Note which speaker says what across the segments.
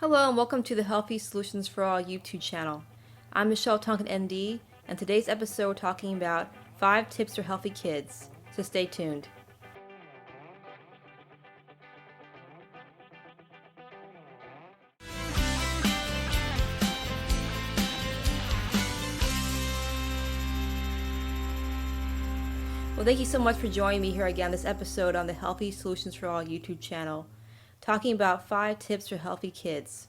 Speaker 1: Hello and welcome to the Healthy Solutions for All YouTube channel. I'm Michelle Tonkin MD, and today's episode we're talking about 5 tips for healthy kids, so stay tuned. Well, thank you so much for joining me here again this episode on the Healthy Solutions for All YouTube channel, talking about 5 tips for healthy kids.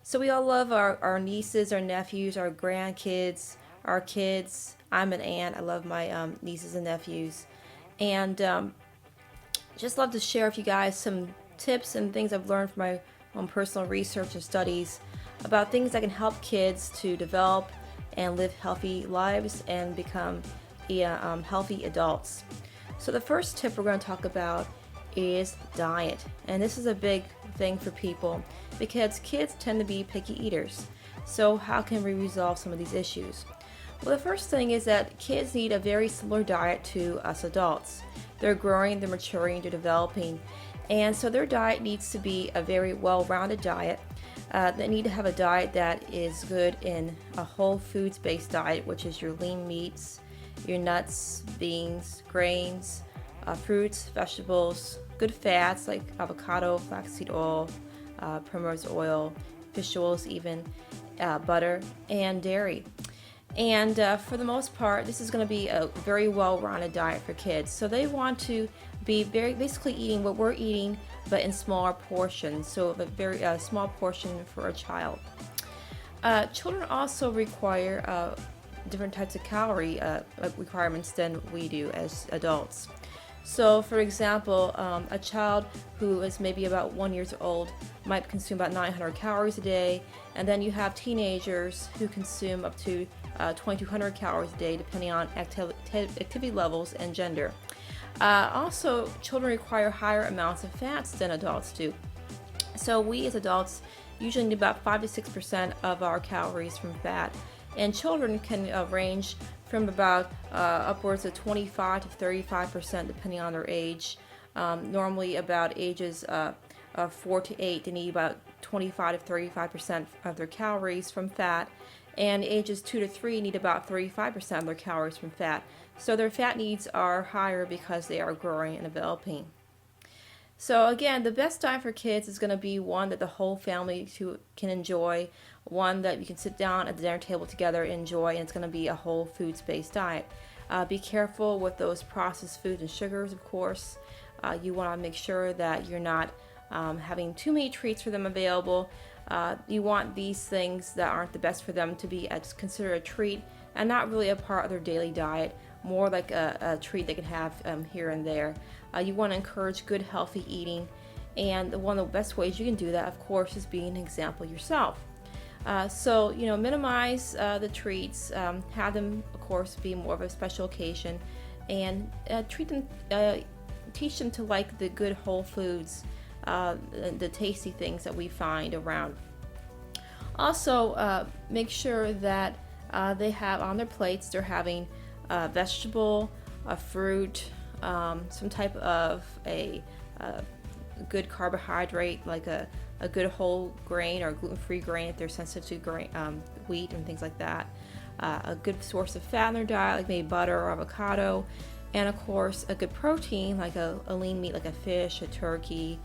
Speaker 1: So we all love our nieces, our nephews, our grandkids, our kids. I'm an aunt. I love my nieces and nephews. And just love to share with you guys some tips and things I've learned from my own personal research and studies about things that can help kids to develop and live healthy lives and become healthy adults. So the first tip we're going to talk about is diet, and this is a big thing for people because kids tend to be picky eaters. So how can we resolve some of these issues? Well, the first thing is that kids need a very similar diet to us adults. They're growing, they're maturing, they're developing, and so their diet needs to be a very well-rounded diet. They need to have a diet that is good in a whole foods based diet, which is your lean meats, your nuts, beans, grains, fruits, vegetables, good fats like avocado, flaxseed oil, primrose oil, fish oils even, butter, and dairy. And for the most part, this is going to be a very well-rounded diet for kids. So they want to be basically eating what we're eating, but in smaller portions. So a very small portion for a child. Children also require different types of calorie requirements than we do as adults. So for example, a child who is maybe about 1 year old might consume about 900 calories a day, and then you have teenagers who consume up to 2200 calories a day depending on activity levels and gender. Also, children require higher amounts of fats than adults do. So we as adults usually need about 5 to 6% of our calories from fat, and children can range from about upwards of 25 to 35% depending on their age. Normally about ages 4 to 8, they need about 25 to 35% of their calories from fat, and ages 2 to 3 need about 35% of their calories from fat. So their fat needs are higher because they are growing and developing. So again, the best diet for kids is going to be one that the whole family can enjoy, one that you can sit down at the dinner table together and enjoy, and it's going to be a whole foods-based diet. Be careful with those processed foods and sugars, of course. You want to make sure that you're not having too many treats for them available. You want these things that aren't the best for them to be considered a treat and not really a part of their daily diet, more like a treat they can have here and there. You want to encourage good, healthy eating, and one of the best ways you can do that, of course, is being an example yourself. So, minimize the treats, have them, of course, be more of a special occasion, and teach them to like the good whole foods, the tasty things that we find around. Also, make sure that they have on their plates, they're having vegetable, a fruit, some type of a good carbohydrate like a good whole grain or gluten-free grain if they're sensitive to grain, wheat and things like that. A good source of fat in their diet like maybe butter or avocado, and of course a good protein like a lean meat like a fish, a turkey,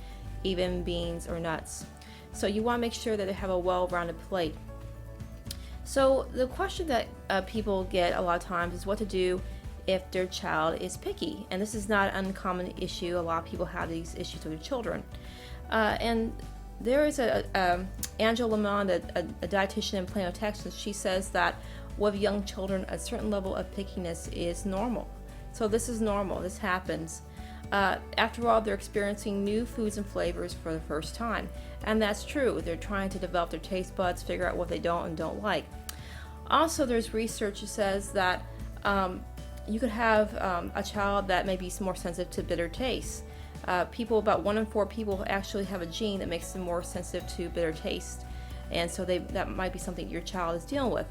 Speaker 1: even beans or nuts. So you want to make sure that they have a well-rounded plate. So the question that people get a lot of times is what to do if their child is picky, and this is not an uncommon issue. A lot of people have these issues with their children, and there is Angela Lamond, a dietitian in Plano, Texas. She says that with young children, a certain level of pickiness is normal. So this is normal. This happens. After all, they're experiencing new foods and flavors for the first time, and that's true. They're trying to develop their taste buds, figure out what they don't and don't like. Also, there's research that says that you could have a child that may be more sensitive to bitter tastes. About 1 in 4 people actually have a gene that makes them more sensitive to bitter taste, and so that might be something your child is dealing with.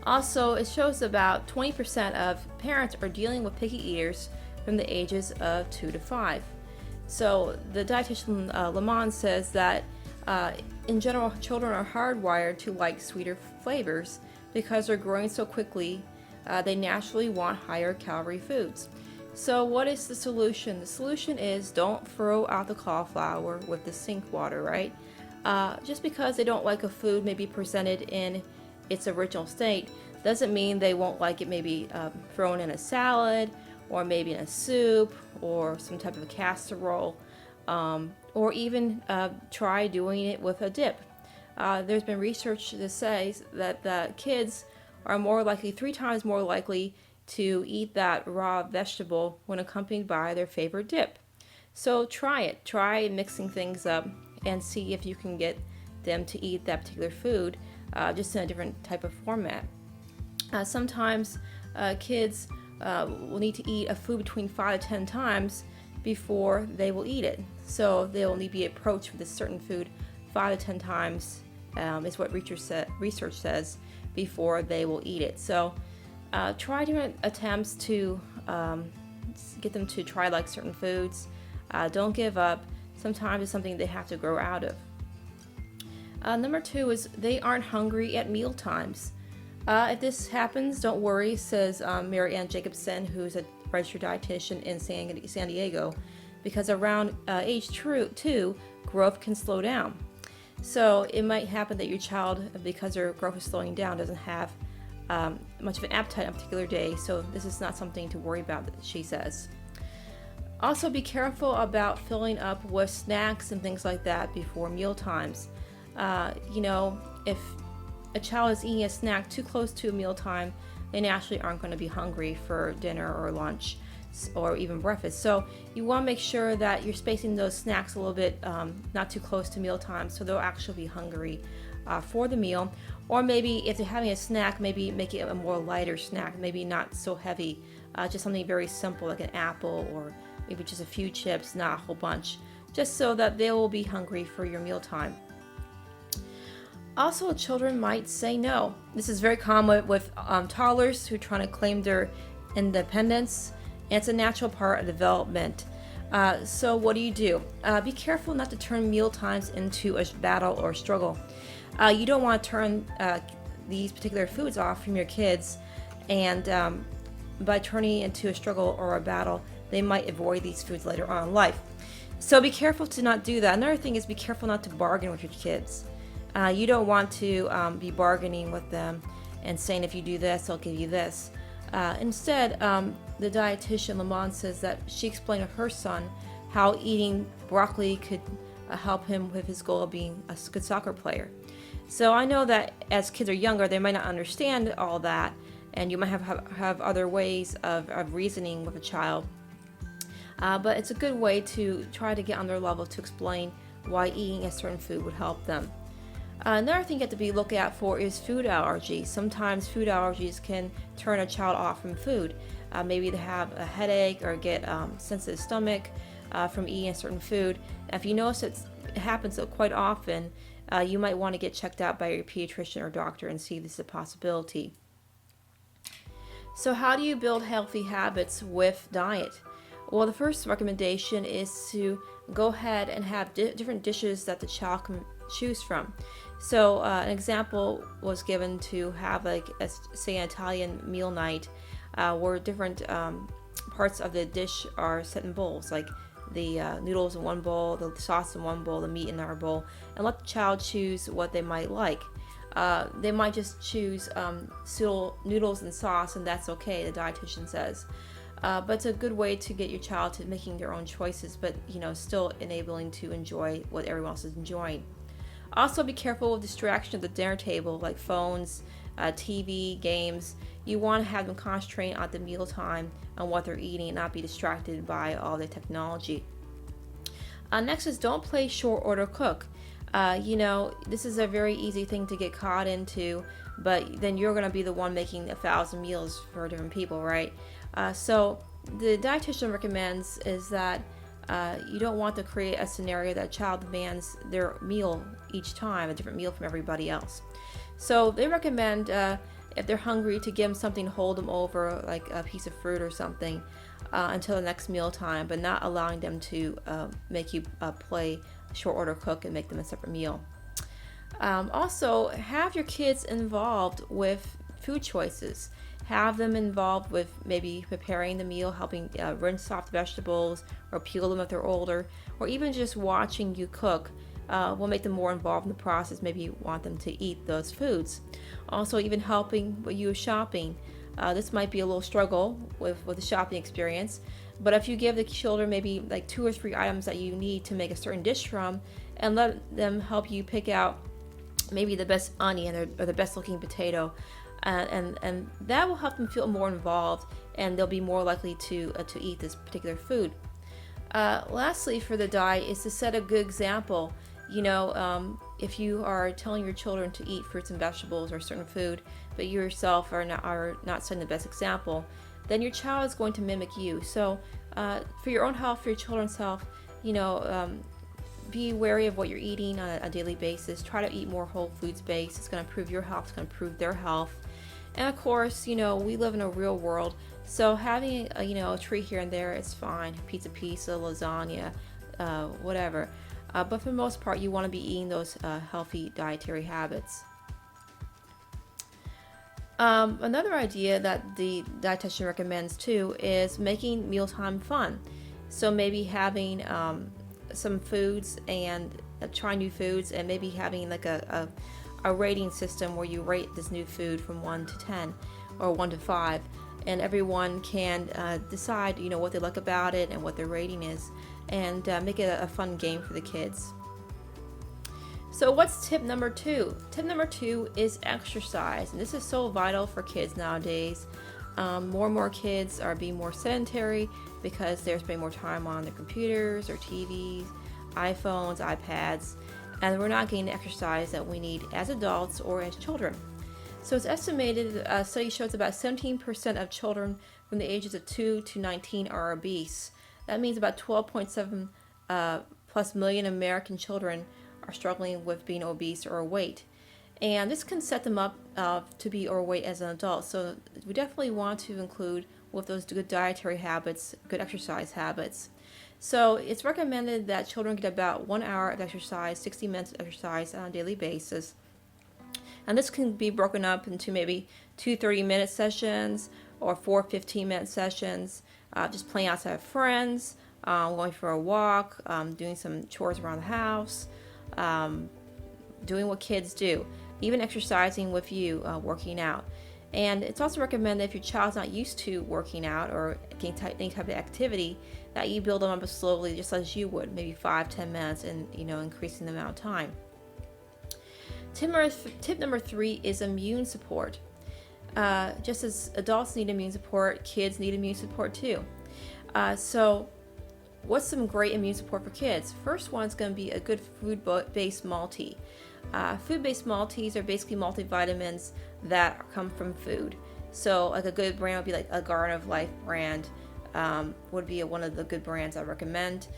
Speaker 1: Also, it shows about 20% of parents are dealing with picky eaters from the ages of 2 to 5. So the dietitian Lamont says that in general, children are hardwired to like sweeter flavors because they're growing so quickly. They naturally want higher calorie foods. So what is the solution? The solution is don't throw out the cauliflower with the sink water, right? Just because they don't like a food maybe presented in its original state doesn't mean they won't like it maybe thrown in a salad or maybe in a soup or some type of a casserole, or even try doing it with a dip. There's been research that says that the kids are more likely, 3 times more likely to eat that raw vegetable when accompanied by their favorite dip. So try it. Try mixing things up and see if you can get them to eat that particular food just in a different type of format. Sometimes kids will need to eat a food between 5 to 10 times before they will eat it. So they will need to be approached with a certain food 5 to 10 times is what research says before they will eat it. So try different attempts to get them to try like certain foods. Don't give up. Sometimes it's something they have to grow out of. Number 2 is they aren't hungry at meal times. If this happens, don't worry, says Mary Ann Jacobson, who's a registered dietitian in San Diego, because around age 2, growth can slow down. So it might happen that your child, because their growth is slowing down, doesn't have much of an appetite on a particular day. So this is not something to worry about, she says. Also, be careful about filling up with snacks and things like that before meal times. If a child is eating a snack too close to a mealtime, they naturally aren't going to be hungry for dinner or lunch or even breakfast. So you want to make sure that you're spacing those snacks a little bit, not too close to mealtime, so they'll actually be hungry for the meal. Or maybe if they're having a snack, maybe make it a more lighter snack, maybe not so heavy, just something very simple like an apple or maybe just a few chips, not a whole bunch, just so that they will be hungry for your mealtime. Also, children might say no. This is very common with toddlers who are trying to claim their independence, and it's a natural part of development. So what do? Be careful not to turn meal times into a battle or struggle. You don't want to turn these particular foods off from your kids, and by turning it into a struggle or a battle, they might avoid these foods later on in life. So be careful to not do that. Another thing is be careful not to bargain with your kids. You don't want to be bargaining with them and saying, if you do this, I'll give you this. Instead, the dietitian Lamont says that she explained to her son how eating broccoli could help him with his goal of being a good soccer player. So I know that as kids are younger, they might not understand all that, and you might have other ways of reasoning with a child. But it's a good way to try to get on their level to explain why eating a certain food would help them. Another thing you have to be looking out for is food allergies. Sometimes food allergies can turn a child off from food. Maybe they have a headache or get sensitive stomach from eating a certain food. If you notice it happens quite often, you might want to get checked out by your pediatrician or doctor and see if this is a possibility. So how do you build healthy habits with diet? Well, the first recommendation is to go ahead and have different dishes that the child can choose from. So an example was given to have say an Italian meal night where different parts of the dish are set in bowls, like the noodles in one bowl, the sauce in one bowl, the meat in another bowl, and let the child choose what they might like. They might just choose noodles and sauce, and that's okay, the dietitian says. But it's a good way to get your child to making their own choices, but still enabling to enjoy what everyone else is enjoying. Also, be careful with distraction at the dinner table, like phones, TV, games. You want to have them concentrate on the mealtime on what they're eating and not be distracted by all the technology. Next is don't play short order cook. This is a very easy thing to get caught into, but then you're going to be the one making 1,000 meals for different people, right? So the dietitian recommends is that you don't want to create a scenario that a child demands their meal each time, a different meal from everybody else. So they recommend if they're hungry to give them something to hold them over, like a piece of fruit or something, until the next meal time, but not allowing them to make you play short order cook and make them a separate meal. Also, have your kids involved with food choices. Have them involved with maybe preparing the meal, helping rinse off the vegetables or peel them if they're older, or even just watching you cook will make them more involved in the process. Maybe you want them to eat those foods. Also, even helping with you shopping. This might be a little struggle with the shopping experience, but if you give the children maybe like 2 or 3 items that you need to make a certain dish from, and let them help you pick out maybe the best onion or the best looking potato, and that will help them feel more involved, and they'll be more likely to eat this particular food. Lastly, for the diet is to set a good example. If you are telling your children to eat fruits and vegetables or certain food, but you yourself are not setting the best example, then your child is going to mimic you. So, for your own health, for your children's health, be wary of what you're eating on a daily basis. Try to eat more whole foods based. It's going to improve your health. It's going to improve their health. And of course, we live in a real world. So having a treat here and there, it's fine. Pizza, lasagna, whatever. But for the most part, you want to be eating those healthy dietary habits. Another idea that the dietitian recommends too is making mealtime fun. So maybe having some foods and try new foods, and maybe having like a rating system where you rate this new food from 1 to 10 or 1 to 5, and everyone can decide what they like about it and what their rating is, and make it a fun game for the kids. So what's tip number 2? Tip number 2 is exercise, and this is so vital for kids nowadays. More and more kids are being more sedentary because they're spending more time on their computers or TVs, iPhones, iPads, and we're not getting the exercise that we need as adults or as children. So it's estimated, a study shows about 17% of children from the ages of 2 to 19 are obese. That means about 12.7 plus million American children are struggling with being obese or overweight. And this can set them up to be overweight as an adult. So we definitely want to include with those good dietary habits, good exercise habits. So it's recommended that children get about 1 hour of exercise, 60 minutes of exercise on a daily basis. And this can be broken up into maybe 2 30-minute sessions or 4 15-minute sessions, just playing outside with friends, going for a walk, doing some chores around the house, doing what kids do, even exercising with you, working out. And it's also recommended if your child's not used to working out or any type of activity, that you build them up slowly, just as you would, maybe 5-10 minutes, and increasing the amount of time. Tip number 3 is immune support. Just as adults need immune support, kids need immune support too. So what's some great immune support for kids? First one is going to be a good food-based multi. Food-based multis are basically multivitamins that come from food. So like a good brand would be like a Garden of Life brand, would be one of the good brands I recommend.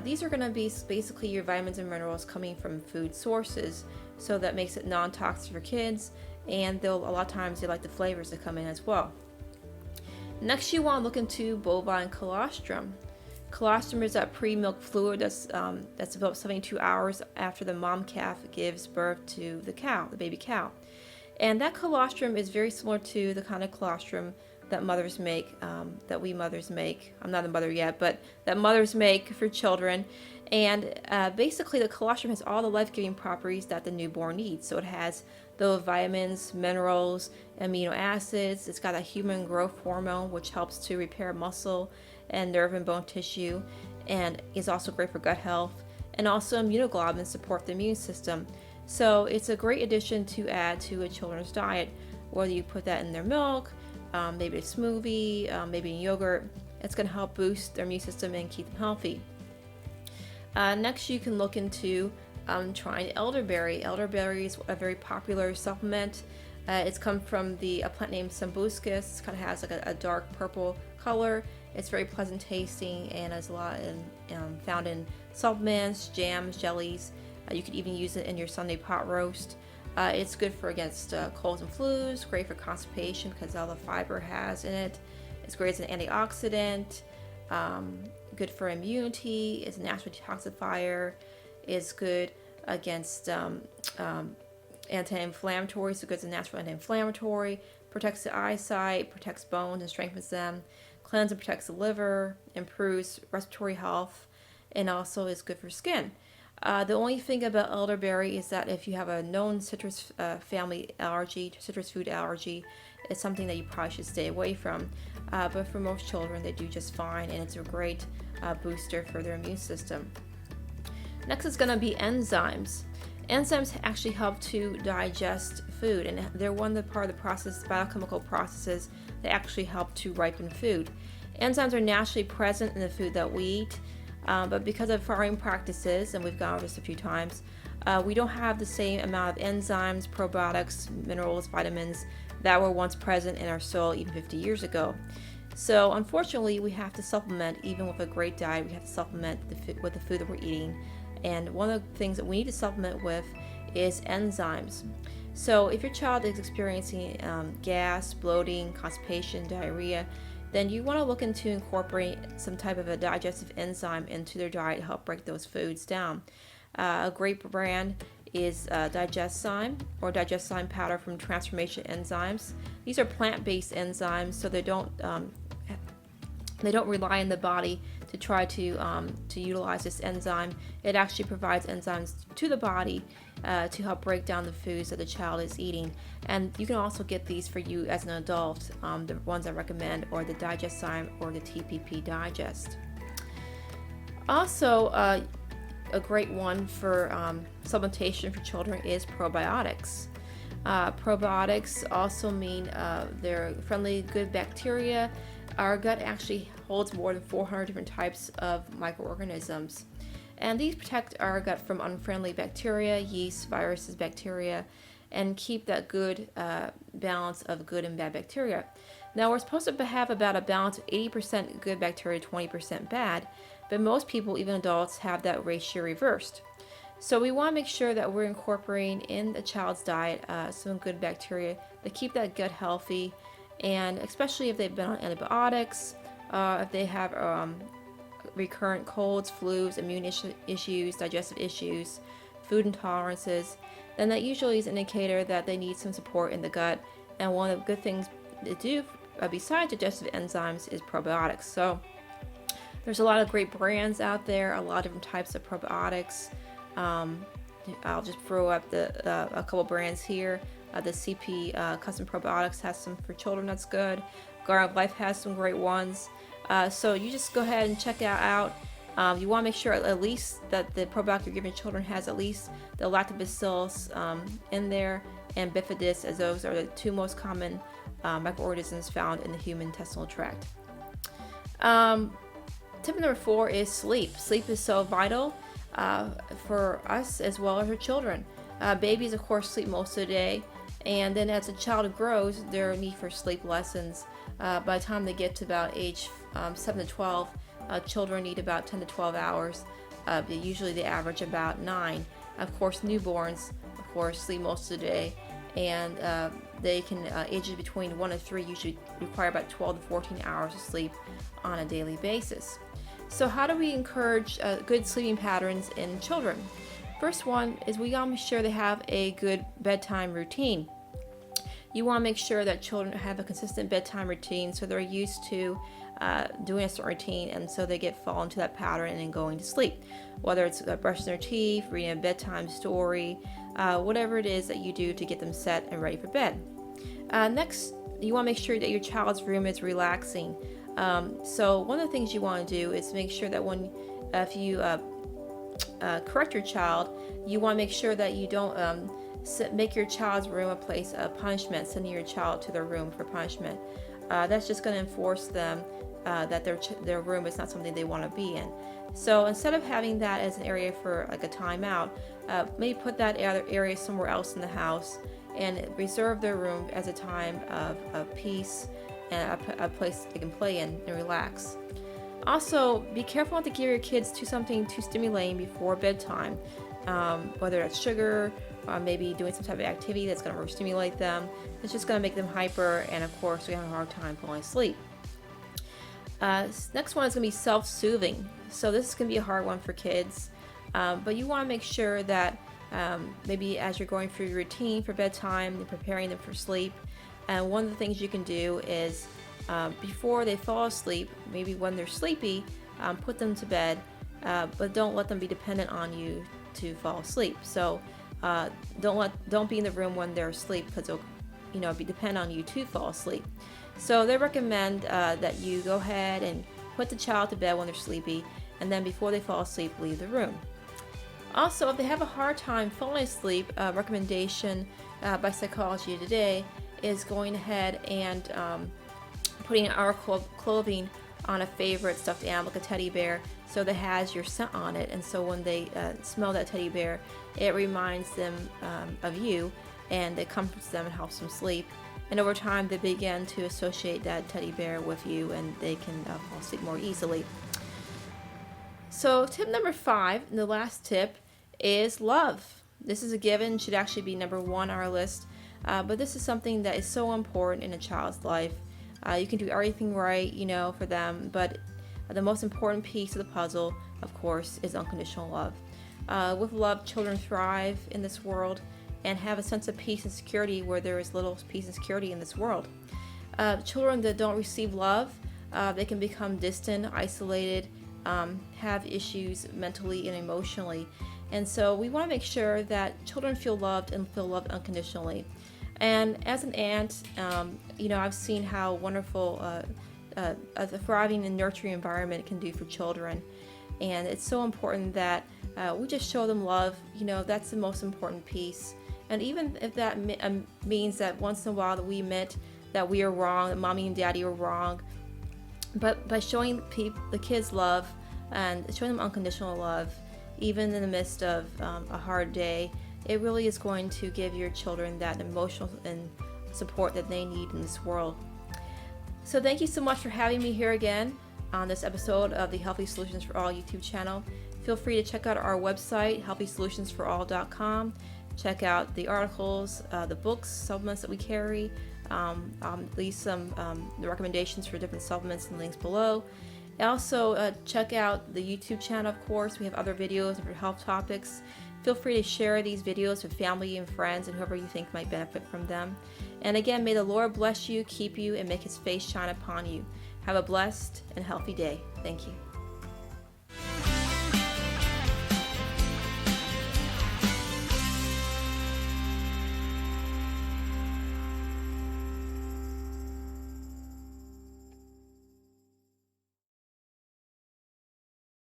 Speaker 1: These are going to be basically your vitamins and minerals coming from food sources, so that makes it non-toxic for kids, and a lot of times they like the flavors that come in as well. Next, you want to look into Bovine Colostrum. Colostrum is that pre-milk fluid that's developed 72 hours after the mom calf gives birth to the baby cow. And that colostrum is very similar to the kind of colostrum that mothers make, that we mothers make. I'm not a mother yet, but that mothers make for children. And basically the colostrum has all the life-giving properties that the newborn needs. So it has the vitamins, minerals, amino acids. It's got a human growth hormone, which helps to repair muscle and nerve and bone tissue, and is also great for gut health. And also immunoglobulins support the immune system. So it's a great addition to add to a children's diet, whether you put that in their milk, maybe a smoothie, maybe in yogurt. It's going to help boost their immune system and keep them healthy. Next, you can look into trying elderberry. Elderberry is a very popular supplement. It's come from a plant named Sambucus. It kind of has like a dark purple color. It's very pleasant tasting, and is a lot found in supplements, jams, jellies. You could even use it in your Sunday pot roast. It's good for against colds and flus, great for constipation because all the fiber has in it. It's great as an antioxidant, good for immunity, it's a natural detoxifier, it's good against anti-inflammatory, so it's a natural anti-inflammatory, protects the eyesight, protects bones and strengthens them, cleanses and protects the liver, improves respiratory health, and also is good for skin. The only thing about elderberry is that if you have a known citrus family allergy, citrus food allergy, it's something that you probably should stay away from. But for most children, they do just fine, and it's a great booster for their immune system. Next is going to be enzymes. Enzymes actually help to digest food, and they're one of the part of the process, biochemical processes that actually help to ripen food. Enzymes are naturally present in the food that we eat, but because of farming practices, and we've gone over this a few times, we don't have the same amount of enzymes, probiotics, minerals, vitamins that were once present in our soil even 50 years ago. So unfortunately, we have to supplement. Even with a great diet, we have to supplement with the food that we're eating. And one of the things that we need to supplement with is enzymes. So if your child is experiencing gas, bloating, constipation, diarrhea, then you want to look into incorporating some type of a digestive enzyme into their diet to help break those foods down. A great brand is Digeszyme or Digeszyme powder from Transformation Enzymes. These are plant-based enzymes, so they don't rely on the body to try to utilize this enzyme. It actually provides enzymes to the body to help break down the foods that the child is eating. And you can also get these for you as an adult. The ones I recommend are the Digeszyme or the TPP Digest. Also, a great one for supplementation for children is probiotics. Probiotics also mean they're friendly, good bacteria. Our gut actually holds more than 400 different types of microorganisms, and these protect our gut from unfriendly bacteria, yeast, viruses, bacteria, and keep that good balance of good and bad bacteria. Now, we're supposed to have about a balance of 80% good bacteria, 20% bad, but most people, even adults, have that ratio reversed. So we want to make sure that we're incorporating in the child's diet some good bacteria that keep that gut healthy, and especially if they've been on antibiotics, if they have recurrent colds, flus, immune issues, digestive issues, food intolerances, then that usually is an indicator that they need some support in the gut. And one of the good things to do besides digestive enzymes is probiotics. So there's a lot of great brands out there, a lot of different types of probiotics. I'll just throw up a couple brands here. The CP Custom Probiotics has some for children that's good. Garden of Life has some great ones. So you just go ahead and check it out. You want to make sure at least that the probiotic you're giving children has at least the lactobacillus in there, and bifidus, as those are the two most common microorganisms found in the human intestinal tract. Tip number 4 is sleep. Sleep is so vital for us as well as our children. Babies, of course, sleep most of the day, and then as a child grows, their need for sleep lessens. By the time they get to about age 7 to 12, children need about 10 to 12 hours. Usually they average about 9. Of course, newborns, of course, sleep most of the day, and they can, ages between 1 and 3 usually require about 12 to 14 hours of sleep on a daily basis. So how do we encourage good sleeping patterns in children? First one is we want to make sure they have a good bedtime routine. You want to make sure that children have a consistent bedtime routine, so they're used to doing a certain routine, and so they fall into that pattern and then going to sleep. Whether it's brushing their teeth, reading a bedtime story, whatever it is that you do to get them set and ready for bed. Next, you want to make sure that your child's room is relaxing. So one of the things you want to do is make sure that if you correct your child, you want to make sure that you don't make your child's room a place of punishment, sending your child to their room for punishment. That's just going to enforce them that their room is not something they want to be in. So instead of having that as an area for like a timeout, maybe put that area somewhere else in the house and reserve their room as a time of peace and a place they can play in and relax. Also, be careful not to give your kids something too stimulating before bedtime, whether that's sugar, or maybe doing some type of activity that's going to overstimulate them. It's just going to make them hyper, and of course, we have a hard time falling asleep. Next one is going to be self-soothing. So this is going to be a hard one for kids, but you want to make sure that maybe as you're going through your routine for bedtime and preparing them for sleep. And one of the things you can do is before they fall asleep, maybe when they're sleepy, put them to bed, but don't let them be dependent on you to fall asleep. So don't be in the room when they're asleep, because they'll be dependent on you to fall asleep. So they recommend that you go ahead and put the child to bed when they're sleepy, and then before they fall asleep, leave the room. Also, if they have a hard time falling asleep, a recommendation by Psychology Today is going ahead and putting our clothing on a favorite stuffed animal, like a teddy bear, so that has your scent on it, and so when they smell that teddy bear, it reminds them of you, and it comforts them and helps them sleep. And over time, they begin to associate that teddy bear with you, and they can fall asleep more easily. So tip number 5, and the last tip, is love. This is a given, should actually be number 1 on our list, but this is something that is so important in a child's life. You can do everything right, for them, but the most important piece of the puzzle, of course, is unconditional love. With love, children thrive in this world and have a sense of peace and security where there is little peace and security in this world. Children that don't receive love, they can become distant, isolated, have issues mentally and emotionally. And so we want to make sure that children feel loved and feel loved unconditionally. And as an aunt, I've seen how wonderful a thriving and nurturing environment can do for children. And it's so important that we just show them love. That's the most important piece. And even if that means that once in a while that we admit that we are wrong, that mommy and daddy are wrong, but by showing the kids love and showing them unconditional love, even in the midst of a hard day, it really is going to give your children that emotional and support that they need in this world. So thank you so much for having me here again on this episode of the Healthy Solutions for All YouTube channel. Feel free to check out our website, healthysolutionsforall.com. Check out the articles, the books, supplements that we carry, at least some the recommendations for different supplements and links below. Also, check out the YouTube channel, of course. We have other videos for health topics. Feel free to share these videos with family and friends and whoever you think might benefit from them. And again, may the Lord bless you, keep you, and make his face shine upon you. Have a blessed and healthy day. Thank you.